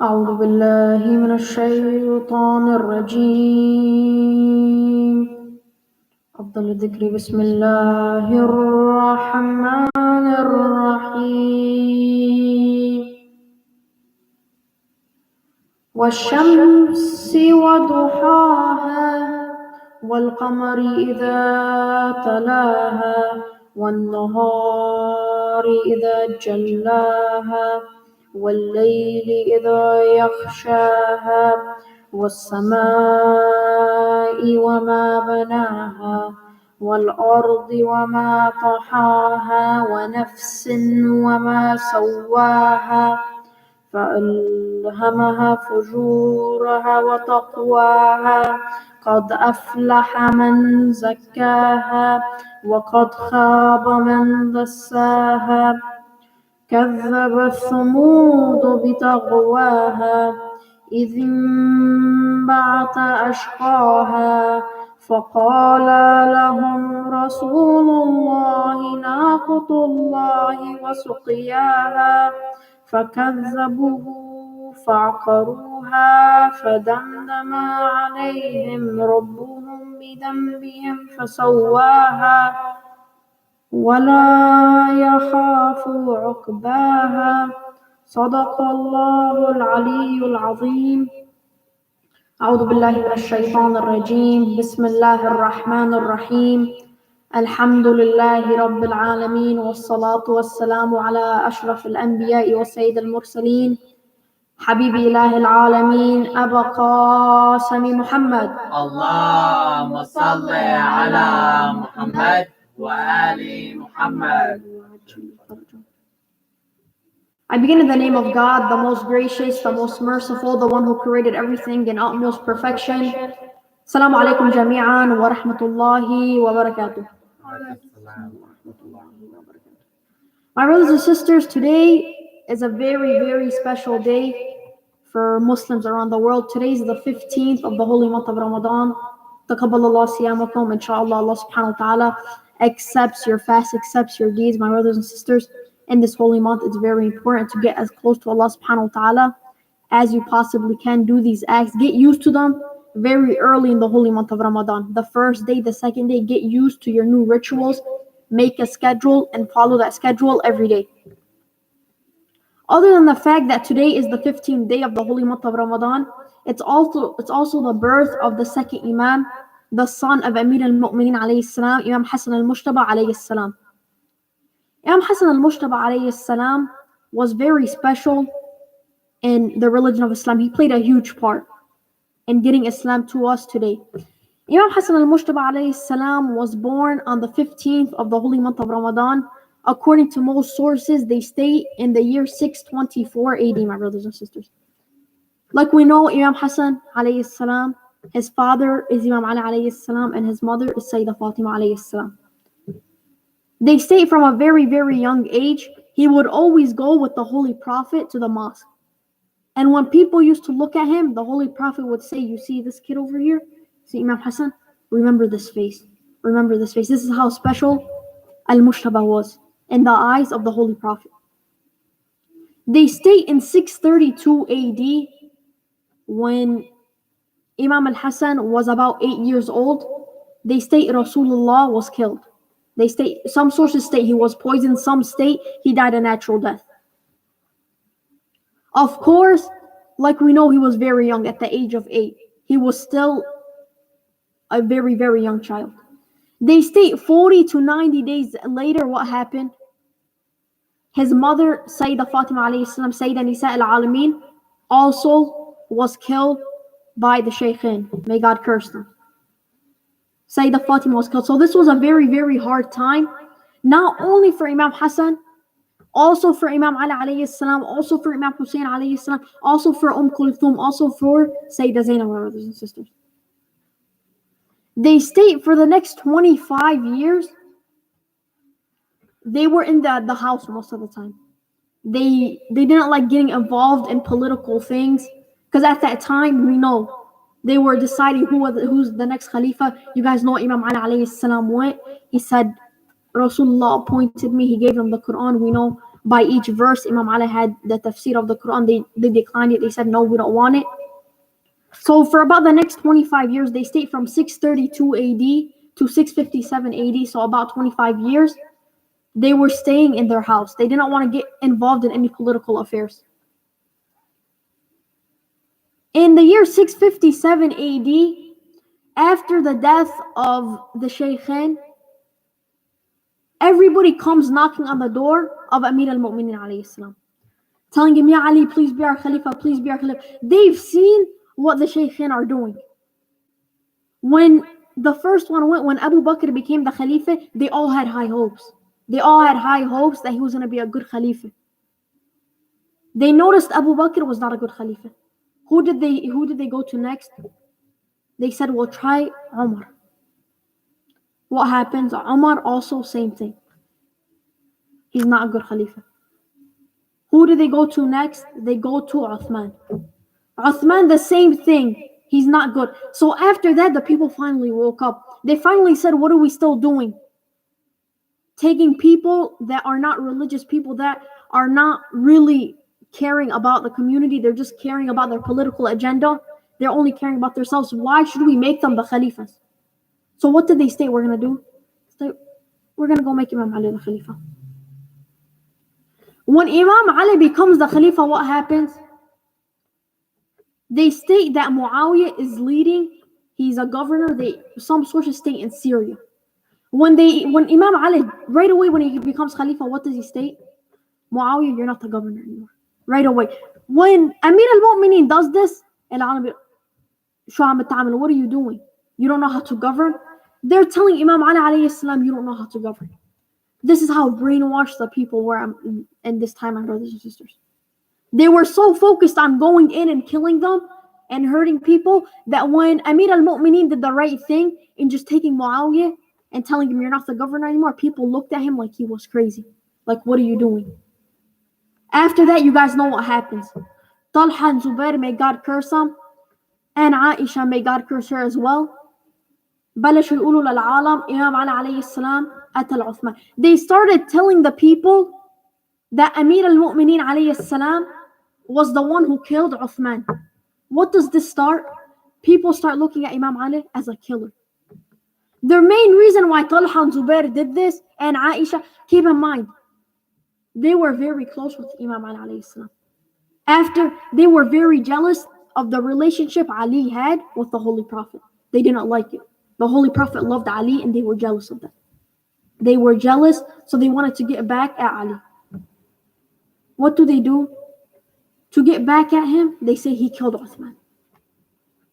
أعوذ بالله من الشيطان الرجيم. أفضل الذكر بسم الله الرحمن الرحيم. والشمس وضحاها والقمر إذا تلاها والنهار إذا جلاها والليل إذا يغشاها والسماء وما بناها والأرض وما طحاها ونفس وما سواها فألهمها فجورها وتقواها قد أفلح من زكاها وقد خاب من دساها كذبت ثمود بطغواها إذ انبعث أشقاها فقال لهم رسول الله ناقة الله وسقياها فكذبوه فعقروها فدمدم عليهم ربهم بذنبهم فسواها ولا يخاف عقباها صدق الله العلي العظيم. أعوذ بالله من الشيطان الرجيم. بسم الله الرحمن الرحيم. الحمد لله رب العالمين والصلاة والسلام على أشرف الأنبياء وسيد المرسلين حبيب إله العالمين أبا قاسم محمد. اللهم صل على محمد وآل محمد. I begin in the name of God, the most gracious, the most merciful, the one who created everything in utmost perfection. Assalamu alaikum jami'an wa rahmatullahi wa barakatuh. My brothers and sisters, today is a very, very special day for Muslims around the world. Today is the 15th of the holy month of Ramadan. Taqabbalallah siyamakum. Inshallah, Allah subhanahu wa ta'ala accepts your fast, accepts your deeds. My brothers and sisters, in this holy month, it's very important to get as close to Allah subhanahu wa ta'ala as you possibly can. Do these acts, get used to them very early in the holy month of Ramadan. The first day, the second day, get used to your new rituals. Make a schedule and follow that schedule every day. Other than the fact that today is the 15th day of the holy month of Ramadan, it's also the birth of the second Imam, the son of Amir al-Mu'mineen alayhi salam, Imam Hassan al-Mushtaba alayhi salam. Imam Hassan al-Mushtaba alayhi salam was very special in the religion of Islam. He played a huge part in getting Islam to us today. Imam Hassan al-Mushtaba alayhi salam was born on the 15th of the holy month of Ramadan. According to most sources, they state in the year 624 AD, my brothers and sisters. Like we know, Imam Hassan alayhi salam, his father is Imam Ali alayhi salam, and his mother is Sayyidah Fatima alayhi salam. They state from a very, very young age, he would always go with the Holy Prophet to the mosque. And when people used to look at him, the Holy Prophet would say, you see this kid over here? See Imam Hassan? Remember this face. Remember this face. This is how special Al-Mushtaba was in the eyes of the Holy Prophet. They state in 632 AD, when Imam al-Hassan was about 8 years old, they state Rasulullah was killed. They state, some sources state he was poisoned, some state he died a natural death. Of course, like we know, he was very young at the age of 8. He was still a very, very young child. They state 40 to 90 days later, what happened? His mother, Sayyidah Fatima alayhi salam, Sayyidah Nisa al-Alameen, also was killed by the Shaykhin. May God curse them. Sayyidah Fatima was killed. So this was a very, very hard time, not only for Imam Hassan, also for Imam Ali alayhi salam, also for Imam Hussein alayhi salam, also for Kulthum, also for Sayyidah Zainab, my brothers and sisters. They state for the next 25 years, they were in the house most of the time. They didn't like getting involved in political things, because at that time, we know, they were deciding who's the next Khalifa. You guys know Imam Ali alayhi salam went. He said, Rasulullah appointed me. He gave them the Quran. We know by each verse. Imam Ali had the tafsir of the Quran. They declined it. They said, no, we don't want it. So for about the next 25 years, they stayed from 632 AD to 657 AD, so about 25 years, they were staying in their house. They didn't want to get involved in any political affairs. In the year 657 AD, after the death of the Shaykhain, everybody comes knocking on the door of Amir al-Mu'minin alayhi salam, telling him, Ya Ali, please be our Khalifa, please be our Khalifa. They've seen what the Shaykhain are doing. When the first one went, when Abu Bakr became the Khalifa, they all had high hopes. They all had high hopes that he was going to be a good Khalifa. They noticed Abu Bakr was not a good Khalifa. Who did they go to next? They said, well, try Umar. What happens? Umar also, same thing. He's not a good Khalifa. Who do they go to next? They go to Uthman. Uthman, the same thing. He's not good. So after that, the people finally woke up. They finally said, what are we still doing? Taking people that are not religious, people that are not really caring about the community. They're just caring about their political agenda. They're only caring about themselves. Why should we make them the Khalifas? So what did they say we're going to do? We're going to go make Imam Ali the Khalifa. When Imam Ali becomes the Khalifa, what happens? They state that Muawiyah is leading. He's a governor. Some sources state in Syria. When Imam Ali, right away when he becomes Khalifa, what does he state? Muawiyah, you're not the governor anymore. Right away. When Amir al-Mu'minin does this, what are you doing? You don't know how to govern? They're telling Imam Ali alayhi salam, you don't know how to govern. This is how brainwashed the people were in this time, my brothers and sisters. They were so focused on going in and killing them and hurting people that when Amir al-Mu'minin did the right thing in just taking Muawiyah and telling him you're not the governor anymore, people looked at him like he was crazy. Like, what are you doing? After that, you guys know what happens. Talha and Zubair, may God curse them, and Aisha, may God curse her as well. بلش يقولوا للعالم Imam Ali عليه السلام قتل عثمان. They started telling the people that Amir al-Mu'minin عليه السلام was the one who killed Uthman. What does this start? People start looking at Imam Ali as a killer. The main reason why Talha and Zubair did this, and Aisha, keep in mind, they were very close with Imam Ali alayhi salam. After, they were very jealous of the relationship Ali had with the Holy Prophet. They didn't like it. The Holy Prophet loved Ali and they were jealous of that. They were jealous, so they wanted to get back at Ali. What do? To get back at him, they say he killed Uthman.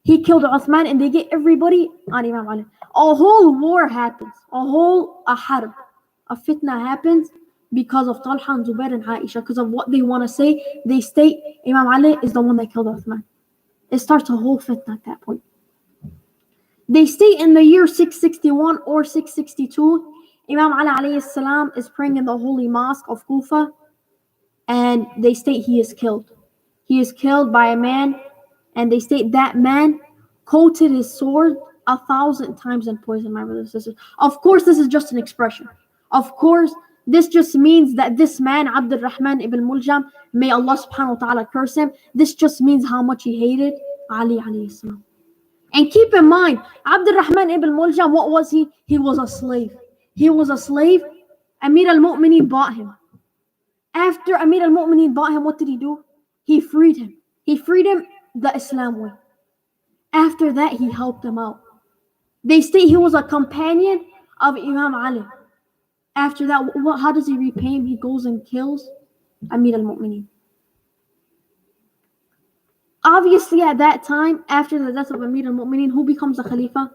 He killed Uthman and they get everybody on Imam Ali. A whole war happens. A harb. A fitna happens because of Talha and Zubair and Aisha. Because of what they want to say, they state Imam Ali is the one that killed Uthman. It starts a whole fitna at that point. They state in the year 661 or 662, Imam Ali alayhi salam is praying in the holy mosque of Kufa, and they state he is killed. He is killed by a man, and they state that man coated his sword 1,000 times in poison, my brothers and sisters. Of course, this is just an expression. Of course, this just means that this man, Abdul Rahman ibn Muljam, may Allah subhanahu wa ta'ala curse him, this just means how much he hated Ali alayhi salam. And keep in mind, Abdul Rahman ibn Muljam, what was he? He was a slave. He was a slave. Amir al-Mu'minin bought him. After Amir al-Mu'minin bought him, what did he do? He freed him. He freed him the Islam way. After that, he helped him out. They state he was a companion of Imam Ali. After that, how does he repay him? He goes and kills Amir al-Mu'minin. Obviously, at that time, after the death of Amir al-Mu'minin, who becomes the Khalifa?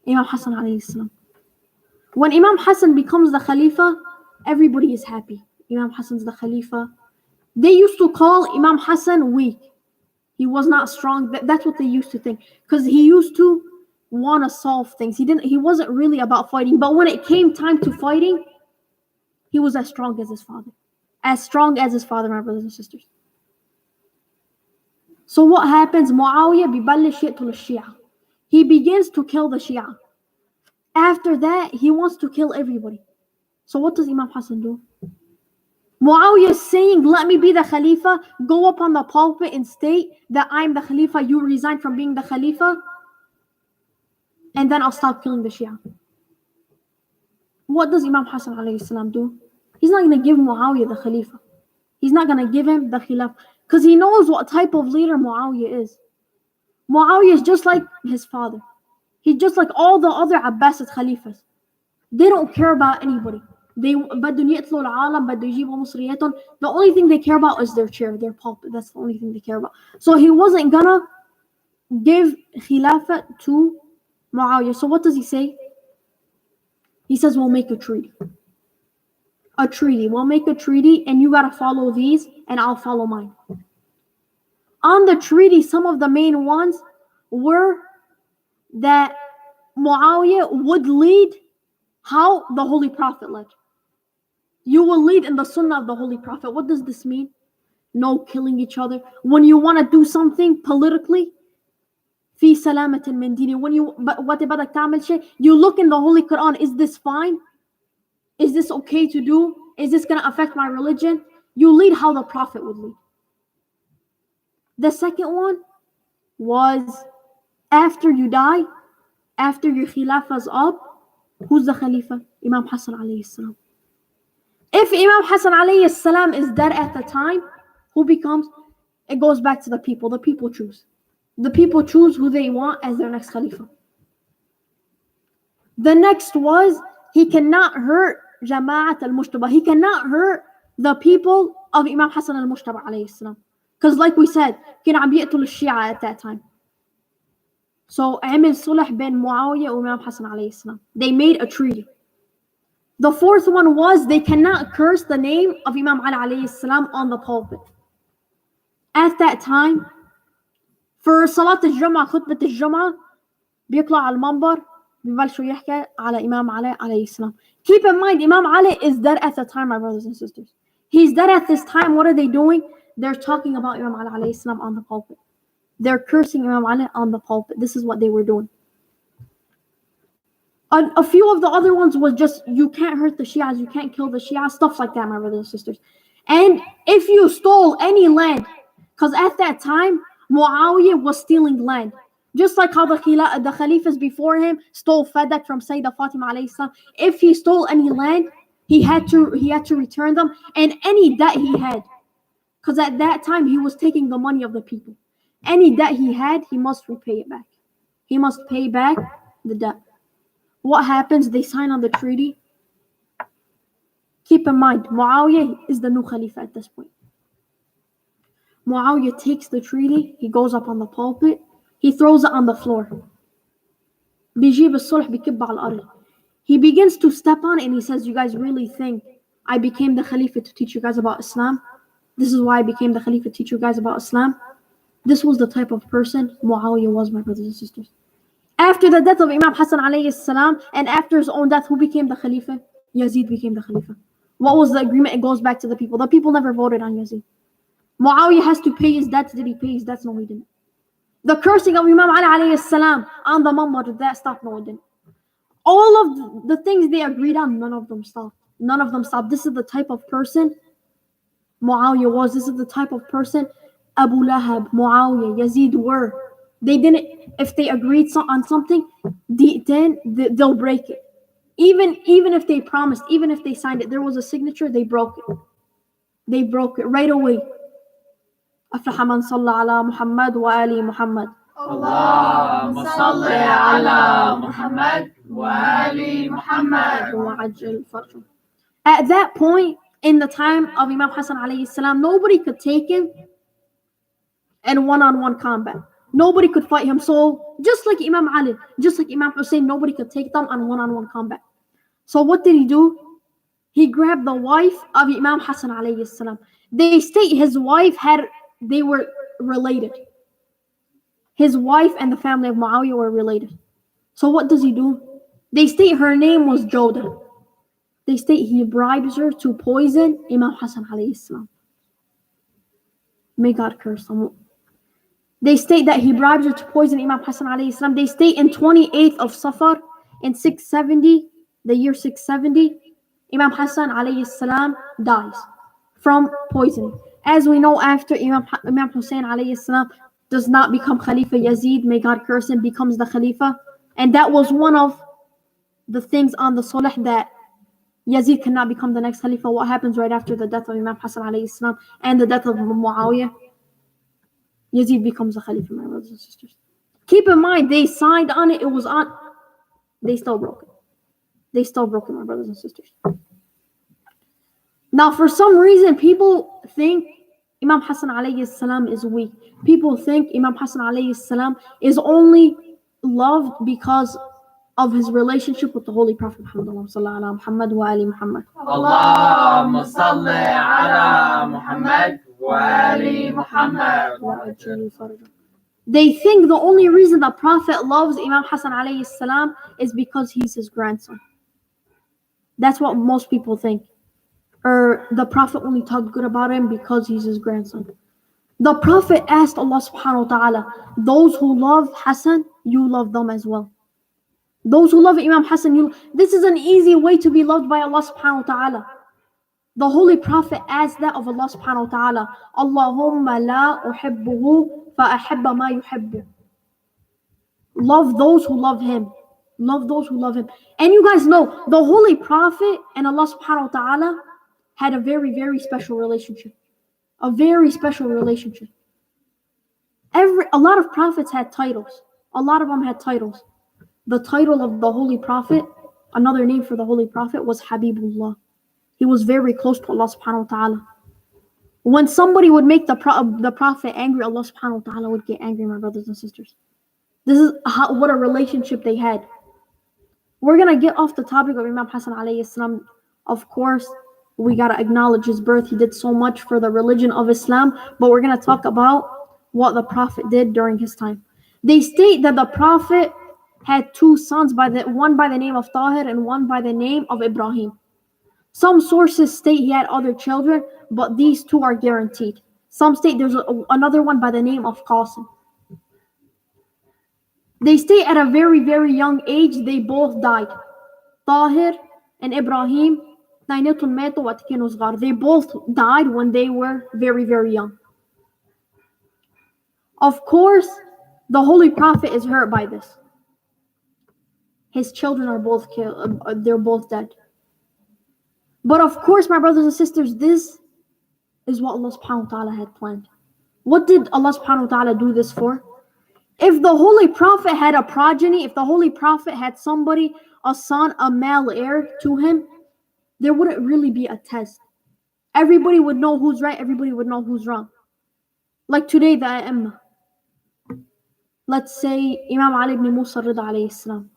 Imam Hassan alayhi salam. When Imam Hassan becomes the Khalifa, everybody is happy. Imam Hassan's the Khalifa. They used to call Imam Hassan weak. He was not strong. That's what they used to think. Because he used to want to solve things. He wasn't really about fighting. But when it came time to fighting, he was as strong as his father. As strong as his father, my brothers and sisters. So what happens? Muawiyah ببلش يقتل الشيعة. He begins to kill the Shia. After that, he wants to kill everybody. So what does Imam Hassan do? Muawiyah is saying, let me be the Khalifa, go up on the pulpit and state that I'm the Khalifa, you resign from being the Khalifa, and then I'll stop killing the Shia. What does Imam Hassan alayhi salam do? He's not going to give Muawiyah the Khalifa. He's not going to give him the Khilaf, because he knows what type of leader Muawiyah is. Muawiyah is just like his father. He's just like all the other Abbasid Khalifas. They don't care about anybody. The only thing they care about is their chair, their pulpit. That's the only thing they care about. So he wasn't gonna give Khilafah to Muawiyah. So what does he say? He says, we'll make a treaty. A treaty. We'll make a treaty, and you gotta follow these, and I'll follow mine. On the treaty, some of the main ones were that Muawiyah would lead how the Holy Prophet led. You will lead in the Sunnah of the Holy Prophet. What does this mean? No killing each other. When you want to do something politically, في سلامة من ديني. When you بدك تعمل شيء, you look in the Holy Quran. Is this fine? Is this okay to do? Is this going to affect my religion? You lead how the Prophet would lead. The second one was after you die, after your Khilafah is up, who's the Khalifa? Imam Hassan alayhi salam. If Imam Hassan alayhi salam is dead at the time, who becomes? It goes back to the people. The people choose. The people choose who they want as their next Khalifa. The next was, he cannot hurt Jama'at al-Mujtaba. He cannot hurt the people of Imam Hassan al-Mujtaba alayhi salam. Because like we said, كان عم يقتل الشيعة at that time. So عمل صلح بين معاوية وإمام حسن عليه السلام. They made a treaty. The fourth one was, they cannot curse the name of Imam Ali alayhi salam on the pulpit. At that time, for صلاة الجمعة, خطبة الجمعة, بيطلع على المنبر, بيبلشوا يحكي على إمام علي عليه السلام. Keep in mind, Imam Ali is dead at the time, my brothers and sisters. He's dead at this time. What are they doing? They're talking about Imam Ali alayhi salam on the pulpit. They're cursing Imam Ali on the pulpit. This is what they were doing. A few of the other ones was just, you can't hurt the Shias, you can't kill the Shias, stuff like that, my brothers and sisters. And if you stole any land, because at that time, Muawiyah was stealing land. Just like how the Khalifas before him stole Fadak from Sayyidah Fatima alayhi salam. If he stole any land, he had to return them, and any debt he had. Because at that time, he was taking the money of the people. Any debt he had, he must repay it back. He must pay back the debt. What happens? They sign on the treaty. Keep in mind, Muawiyah is the new Khalifa at this point. Muawiyah takes the treaty, he goes up on the pulpit, he throws it on the floor. بيجيب الصلح بكب على الأرض. He begins to step on it and he says, you guys really think I became the Khalifa to teach you guys about Islam? This is why I became the Khalifa to teach you guys about Islam? This was the type of person Muawiyah was, my brothers and sisters. After the death of Imam Hassan alayhi salam, and after his own death, who became the Khalifa? Yazid became the Khalifa. What was the agreement? It goes back to the people. The people never voted on Yazid. Muawiyah has to pay his debts. Did he pay his debts? No, he didn't. The cursing of Imam Ali alayhi salam on the Muhammad, did that stop? No, it didn't. All of the things they agreed on, none of them stopped. None of them stopped. This is the type of person Muawiyah was. This is the type of person Abu Lahab, Muawiyah, Yazid were. They didn't, if they agreed on something, then they'll break it. Even if they promised, even if they signed it, there was a signature, they broke it. They broke it right away. أفلح من صلى على محمد وآل محمد. اللهم صل على محمد وآل محمد. وعجل فرجه. At that point, in the time of Imam Hassan alayhi salam, nobody could take him in one-on-one combat. Nobody could fight him. So just like Imam Ali, just like Imam Hussein, nobody could take them on one-on-one combat. So what did he do? He grabbed the wife of Imam Hassan alayhi salam. They state his wife they were related. His wife and the family of Muawiyah were related. So what does he do? They state her name was Joda. They state he bribes her to poison Imam Hassan alayhi salam. May God curse them. They state that he bribes her to poison Imam Hassan alayhi salam. They state in 28th of Safar in 670, the year 670, Imam Hassan alayhi salam dies from poisoning. As we know, after Imam Hussein alayhi salam does not become Khalifa, Yazid, may God curse him, becomes the Khalifa. And that was one of the things on the Sulh, that Yazid cannot become the next Khalifa. What happens right after the death of Imam Hassan alayhi salam and the death of Muawiyah? Yazid becomes the Khalifa, my brothers and sisters. Keep in mind, they signed on it, it was on, they still broke it. They still broke it, my brothers and sisters. Now, for some reason, people think Imam Hassan alayhi salam is weak. People think Imam Hassan alayhi salam is only loved because of his relationship with the Holy Prophet Muhammad wa ali Muhammad. Allahumma salli ala Muhammad wa ali Muhammad. They think the only reason the Prophet loves Imam Hassan alayhi salam is because he's his grandson. That's what most people think. Or the Prophet only talked good about him because he's his grandson. The Prophet asked Allah subhanahu wa ta'ala, those who love Hassan, you love them as well. Those who love Imam Hassan, this is an easy way to be loved by Allah subhanahu wa ta'ala. The Holy Prophet asked that of Allah subhanahu wa ta'ala. Allahumma la uhibbuhu fa ahibba ma yuhibbu. Love those who love him. Love those who love him. And you guys know, the Holy Prophet and Allah subhanahu wa ta'ala had a very, very special relationship. A very special relationship. A lot of prophets had titles. A lot of them had titles. The title of the Holy Prophet, another name for the Holy Prophet, was Habibullah. He was very close to Allah subhanahu wa ta'ala. When somebody would make the Prophet angry, Allah subhanahu wa ta'ala would get angry, my brothers and sisters. This is what a relationship they had. We're going to get off the topic of Imam Hassan alayhi salam. Of course, we got to acknowledge his birth. He did so much for the religion of Islam, but we're going to talk about what the Prophet did during his time. They state that the Prophet had two sons, one by the name of Tahir and one by the name of Ibrahim. Some sources state he had other children, but these two are guaranteed. Some state there's another one by the name of Qasim. They state at a very, very young age, they both died. Tahir and Ibrahim, they both died when they were very, very young. Of course, the Holy Prophet is hurt by this. His children are both killed, they're both dead. But of course, my brothers and sisters, this is what Allah subhanahu wa ta'ala had planned. What did Allah subhanahu wa ta'ala do this for? If the Holy Prophet had a progeny, if the Holy Prophet had somebody, a son, a male heir to him, there wouldn't really be a test. Everybody would know who's right, everybody would know who's wrong. Like today, the Imam. Let's say Imam Ali ibn Musa Rida alayhi salam.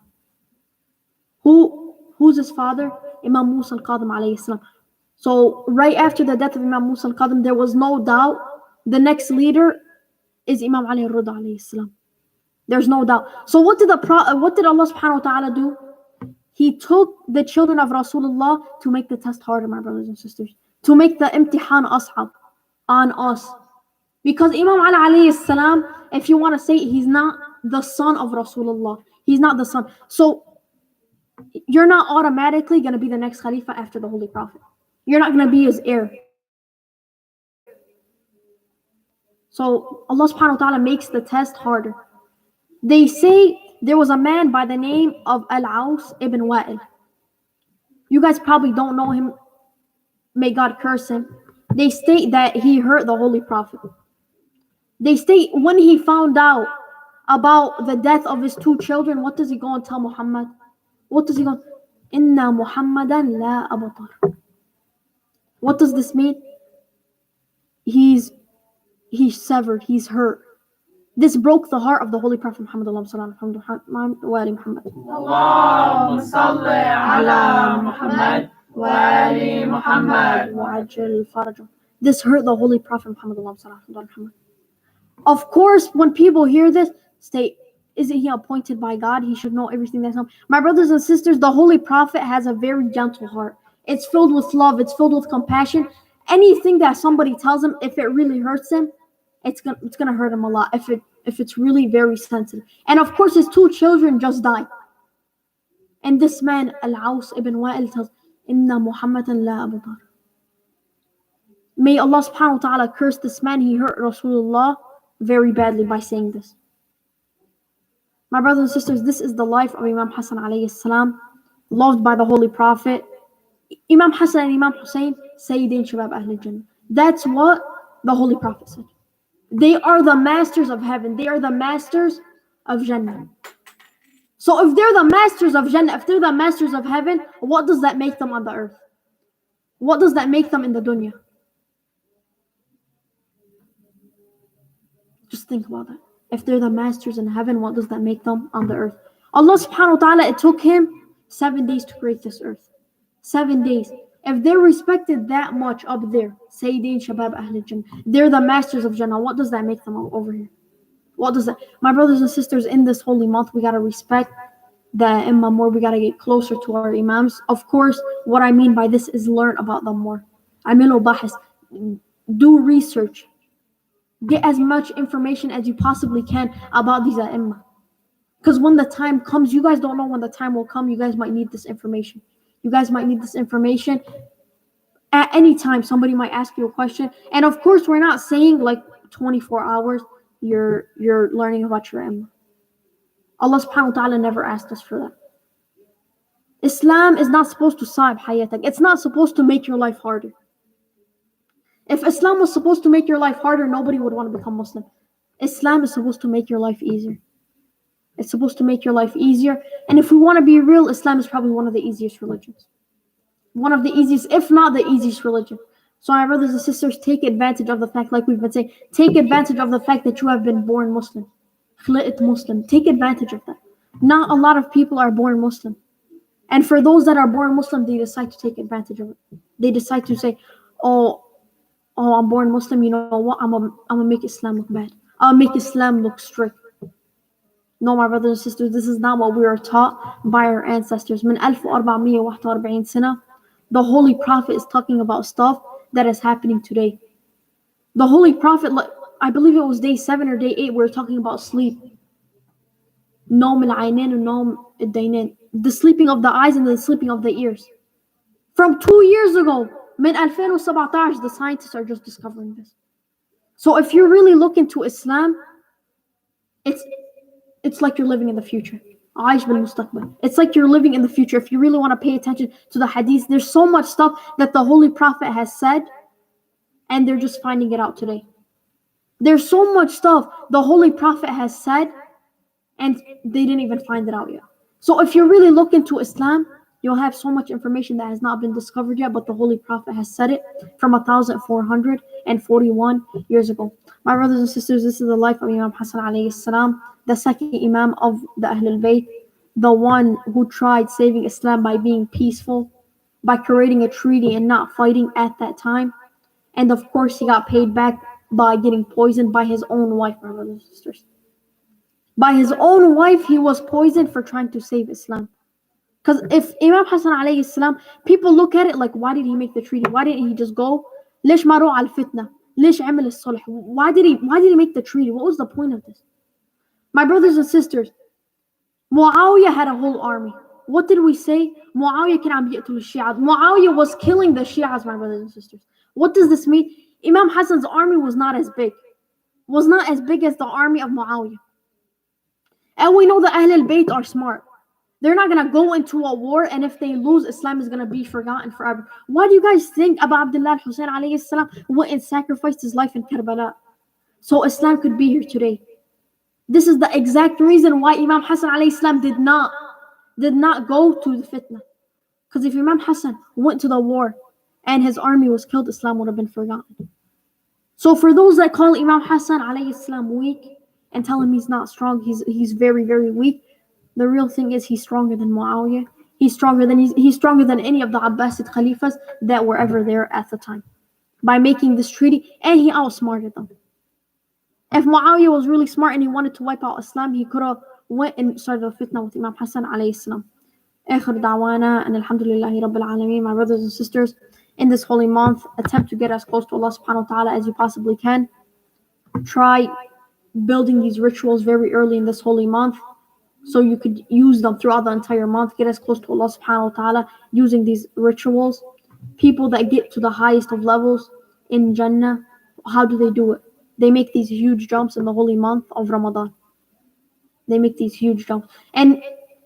Who's his father? Imam Musa al-Qadim alayhi salam. So right after the death of Imam Musa al-Qadim, there was no doubt the next leader is Imam Ali al-Rida alayhi salam. There's no doubt. So what did Allah subhanahu wa ta'ala do? He took the children of Rasulullah to make the test harder, my brothers and sisters. To make the imtihan ashab on us. Because Imam Ali alayhi salam, if you want to say, he's not the son of Rasulullah. He's not the son. So you're not automatically going to be the next Khalifa after the Holy Prophet. You're not going to be his heir. So Allah subhanahu wa ta'ala makes the test harder. They say there was a man by the name of Al-Aws ibn Wa'il. You guys probably don't know him. May God curse him. They state that he hurt the Holy Prophet. They state when he found out about the death of his two children, what does he go and tell Muhammad? What does he go? Inna Muhammadan la abatar. What does this mean? He's severed, he's hurt. This broke the heart of the Holy Prophet Muhammad. Allahumma salli ala Muhammad wa ali Muhammad. This hurt the Holy Prophet Muhammad. Of course, when people hear this, say, isn't he appointed by God? He should know everything that's known. My brothers and sisters, the Holy Prophet has a very gentle heart. It's filled with love. It's filled with compassion. Anything that somebody tells him, if it really hurts him, it's gonna hurt him a lot. If it's really very sensitive. And of course, his two children just died. And this man, Al-Aws ibn Wa'il, tells, Inna Muhammadan la abatar. May Allah subhanahu wa ta'ala curse this man. He hurt Rasulullah very badly by saying this. My brothers and sisters, this is the life of Imam Hassan alayhi salam, loved by the Holy Prophet. Imam Hassan and Imam Hussein, Sayyidin Shabab Ahl Jannah. That's what the Holy Prophet said. They are the masters of heaven. They are the masters of Jannah. So if they're the masters of Jannah, if they're the masters of heaven, what does that make them on the earth? What does that make them in the dunya? Just think about that. If they're the masters in heaven, what does that make them on the earth? Allah subhanahu wa ta'ala, it took him 7 days to create this earth. 7 days. If they're respected that much up there, Sayyidin Shabab Ahl Jannah, they're the masters of Jannah, what does that make them over here? What does that? My brothers and sisters, in this holy month, we gotta respect the Imam more. We gotta get closer to our Imams. Of course, what I mean by this is learn about them more. Amilu bahis. Do research. Get as much information as you possibly can about these Imam. Because when the time comes, you guys don't know when the time will come. You guys might need this information. You guys might need this information. At any time, somebody might ask you a question. And of course, we're not saying like 24 hours you're learning about your Imam. Allah subhanahu wa ta'ala never asked us for that. Islam is not supposed to sa'ib hayatak. It's not supposed to make your life harder. If Islam was supposed to make your life harder, nobody would want to become Muslim. Islam is supposed to make your life easier. It's supposed to make your life easier. And if we want to be real, Islam is probably one of the easiest religions. One of the easiest, if not the easiest religion. So my brothers and sisters, take advantage of the fact, like we've been saying, take advantage of the fact that you have been born Muslim. Khli'at Muslim. Take advantage of that. Not a lot of people are born Muslim. And for those that are born Muslim, they decide to take advantage of it. They decide to say, oh, I'm born Muslim, you know what? I'm gonna make Islam look bad. I'll make Islam look strict. No, my brothers and sisters, this is not what we are taught by our ancestors. Min 1441 sana, the Holy Prophet is talking about stuff that is happening today. The Holy Prophet, I believe it was day 7 or day 8, we were talking about sleep. Nawm al-aynain and nawm al-daynain. The sleeping of the eyes and the sleeping of the ears. From 2 years ago, min 2017, the scientists are just discovering this. So if you're really looking to Islam, it's like you're living in the future. It's like you're living in the future. If you really want to pay attention to the hadith, there's so much stuff that the Holy Prophet has said, and they're just finding it out today. There's so much stuff the Holy Prophet has said, and they didn't even find it out yet. So if you're really looking to Islam, you'll have so much information that has not been discovered yet, but the Holy Prophet has said it from 1441 years ago. My brothers and sisters, this is the life of Imam Hassan alayhi salam, the second Imam of the Ahlul Bayt, the one who tried saving Islam by being peaceful, by creating a treaty and not fighting at that time. And of course, he got paid back by getting poisoned by his own wife, my brothers and sisters. By his own wife, he was poisoned for trying to save Islam. Because if Imam Hassan alayhi salam, people look at it like, why did he make the treaty? Why didn't he just go? ليش ما روح على الفتنة؟ ليش عمل الصلح? Why did he make the treaty? What was the point of this? My brothers and sisters, Muawiyah had a whole army. What did we say? Muawiyah كان عم يقتل الشيعة. Muawiyah was killing the Shias, my brothers and sisters. What does this mean? Imam Hassan's army was not as big. Was not as big as the army of Muawiyah. And we know the Ahl al-Bayt are smart. They're not going to go into a war, and if they lose, Islam is going to be forgotten forever. Why do you guys think Abu Abdullah al-Hussein alayhi salam went and sacrificed his life in Karbala? So Islam could be here today. This is the exact reason why Imam Hassan alayhi salam did not go to the fitna. Because if Imam Hassan went to the war and his army was killed, Islam would have been forgotten. So for those that call Imam Hassan alayhi salam weak and tell him he's not strong, he's very, very weak, the real thing is he's stronger than Muawiyah. He's stronger than any of the Abbasid Khalifas that were ever there at the time. By making this treaty, and he outsmarted them. If Muawiyah was really smart and he wanted to wipe out Islam, he could have went and started a fitna with Imam Hassan alayhi salam. Akhir da'wana and alhamdulillahi rabbil alameen. My brothers and sisters, in this holy month, attempt to get as close to Allah subhanahu wa ta'ala as you possibly can. Try building these rituals very early in this holy month, so you could use them throughout the entire month. Get as close to Allah subhanahu wa ta'ala using these rituals. People that get to the highest of levels, in Jannah. How do they do it? They make these huge jumps in the holy month of Ramadan. They make these huge jumps. And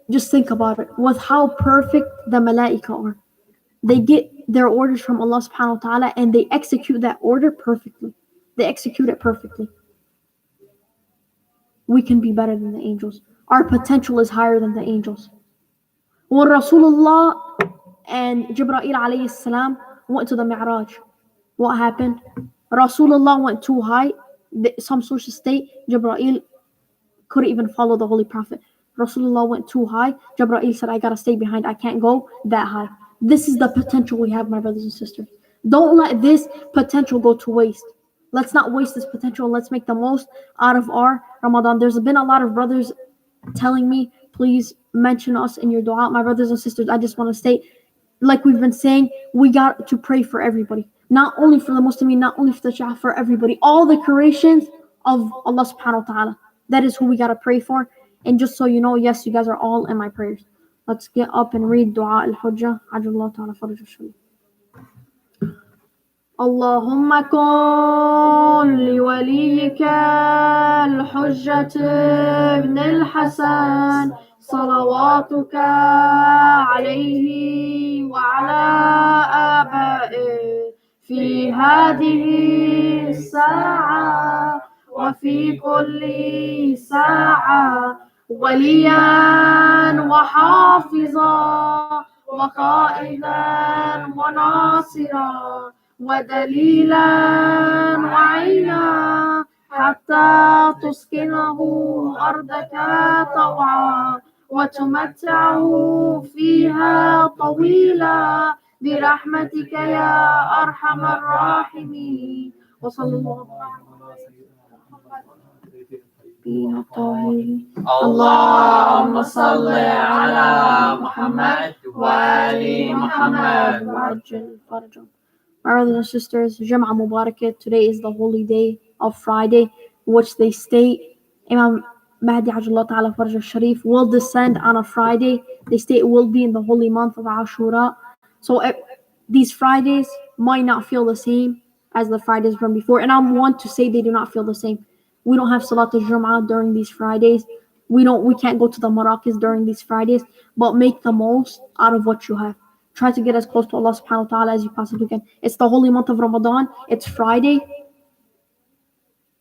just think about it, with how perfect the malaika are. They get their orders from Allah subhanahu wa ta'ala and they execute that order perfectly. They execute it perfectly. We can be better than the angels. Our potential is higher than the angels. When Rasulullah and Jibreel alayhi salam went to the Mi'raj, what happened? Rasulullah went too high. Some sources state Jibreel couldn't even follow the Holy Prophet. Rasulullah went too high. Jibreel said, I gotta stay behind. I can't go that high. This is the potential we have, my brothers and sisters. Don't let this potential go to waste. Let's not waste this potential. Let's make the most out of our Ramadan. There's been a lot of brothers telling me, please mention us in your dua. My brothers and sisters, I just want to state, like we've been saying, we got to pray for everybody. Not only for the Muslimin, not only for the Shia, for everybody. All the creations of Allah subhanahu wa ta'ala. That is who we got to pray for. And just so you know, yes, you guys are all in my prayers. Let's get up and read Dua al-Hujjah. Ajallahu ta'ala faraj al-Sharif. اللهم كن لوليك الحجة ابن الحسن صلواتك عليه وعلى آبائه في هذه الساعة وفي كل ساعة وليا وحافظا وقائدا وناصرا ودليلا وعينا حتى تسكنه أرضك طوعا وتمتعه فيها طويلا برحمتك يا أرحم الراحمين وصلى الله على الطاهرين اللهم صل على محمد وآل محمد وعجل فرجهم. My brothers and sisters, Jam'a Mubarakah, today is the holy day of Friday, which they state Imam Mahdi Ajallah Ta'ala Farj al-Sharif will descend on a Friday. They state it will be in the holy month of Ashura. So these Fridays might not feel the same as the Fridays from before. And I'm one to say they do not feel the same. We don't have Salat al-Jum'ah during these Fridays. We can't go to the Maraqis during these Fridays, but make the most out of what you have. Try to get as close to Allah subhanahu wa ta'ala as you possibly can. It's the holy month of Ramadan. It's Friday.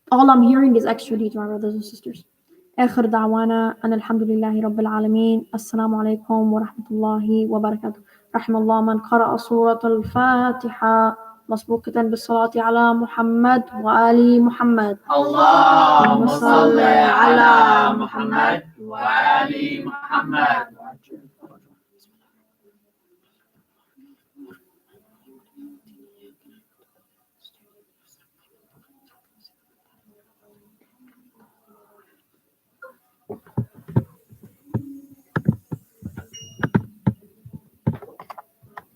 All I'm hearing is extra deeds, my brothers and sisters. آخر دعوانا أن الحمد لله رب العالمين. السلام عليكم ورحمة الله وبركاته. رحم الله من قرأ سورة الفاتحة مسبوقة بالصلاة على محمد وآل محمد. اللهم صل على محمد وآل محمد